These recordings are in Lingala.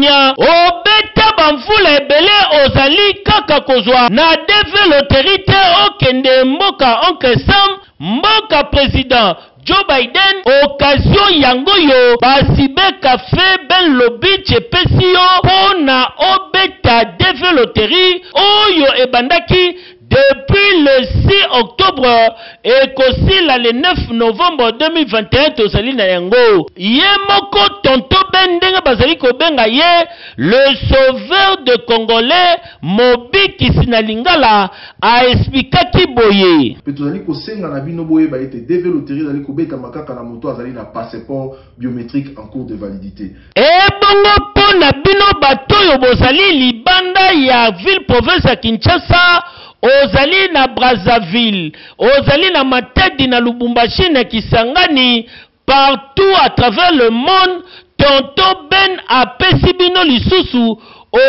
punya obeta bamfula ebele ozali kaka kozwa na deve loterie te okende mboka Oncle Sam mboka président Joe Biden occasion yango yo basibe café ben lobby epesi yo pona obeta deve loterie oyo ebandaki depuis le 6 octobre et kosila le 9 novembre 2021 tozali na yango ye moko tonto ben ndenge bazali kobenga ye le sauveur de Congolais Mobi Kisina Lingala a expliqué boye pe tozali kosenga na bino boye ba ete deve loterie zali kobeta makaka na moto azali na passeport biométrique en cours de validité e bongo pona bino batoyo bozali libanda ya ville province ya Kinshasa ozali na Brazzaville, ozali na Matadi na Lubumbashi na Kisangani, partout à travers le monde, tonton Ben a pesi bino lisusu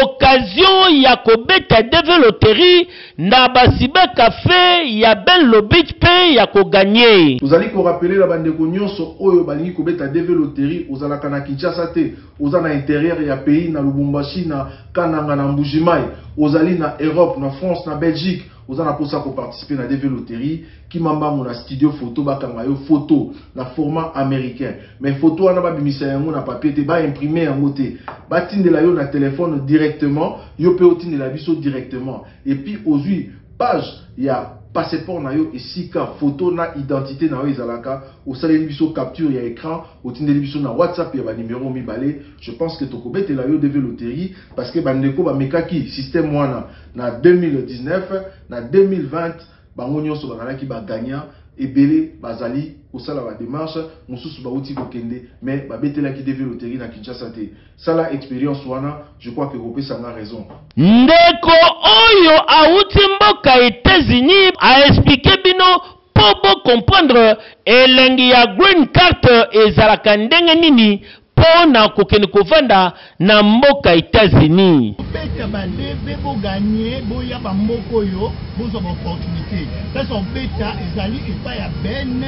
occasion ya kobeta deve loterie na basibe café ya ben lobby pe ya ko gagner. Ozali ko rappeler la bande ko nyonso oyo balingi kobeta deve loterie ozala kana Kinshasa te, ozala na intérieur ya pays na Lubumbashi na Kananga na Mbujimai, ozali na Europe na France na Belgique. Vous allez participer à la DV Loterie qui m'a mon studio photo bakanga yo photo na format américain mais photo ana ba bimisa yango na papier te ba imprimer en moté ba tindela yo na téléphone directement yo pe otindela biso directement et puis aujourd'hui page ya passeport na yo esika photo na identité na yo ezalaka osaleli biso capture ya écran otindeli biso na WhatsApp ya ba numéro mibale. Je pense que tokobete la yo DV Loterie parce que bandeko ba mekaki système wana na 2019 na 2020 bango nyonso bakanaki ba gagnant ebele bazali osala ba démarche mosusu ba uti kokende mais ba betelaki DV Loterie na Kinshasa te. Sala expérience wana je crois que kopesa nga raison. Ndeko oyo auti mboka États-Unis a expliqué bino pour comprendre elengi ya green card ezalaka ndenge nini pona kokende kovanda na mboka États-Unis. Beta bandebe bo gagner boya ba mboko yo bozo opportunité. Parce on beta ezali epa ya Ben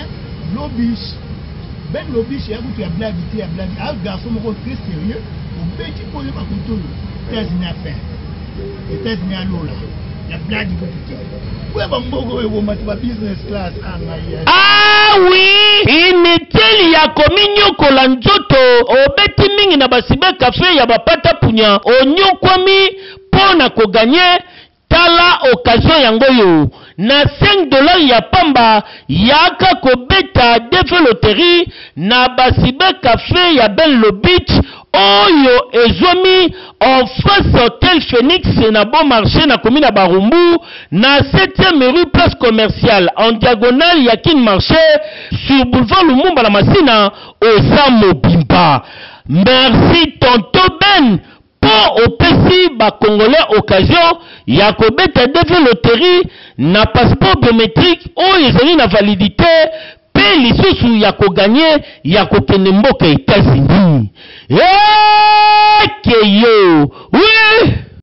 Lobish. Ben Lobish ya kutu ya blague ti ya blague. Ah garçon moko très sérieux. On beti pour le bakuto. États-Unis a fait. États-Unis a lola. Ya blague kutu. Ouais ba mboko yo mati ba business class anga. Ah oui, inutile ya kominyo kolanzoto obeti mingi na basibe café ya bapata punya onyokwami pona ko gagner tala occasion yango yo na $5 ya pamba yaka kobeta DV Loterie na basibe café ya Ben Lobby oyo ezomi en face Hôtel Phoenix na bon marché na commune Barumbu na 7e rue place commerciale en diagonale ya Kin marché sur boulevard Lumumba la Masina au Samobimba. Merci tonton Ben pour opesi ba Congolais occasion ya kobeta DV Loterie na passeport biométrique oyo ezali na validité pe lisusu ya ko gagner ya kokende mboka États-Unis. Keyo, oui.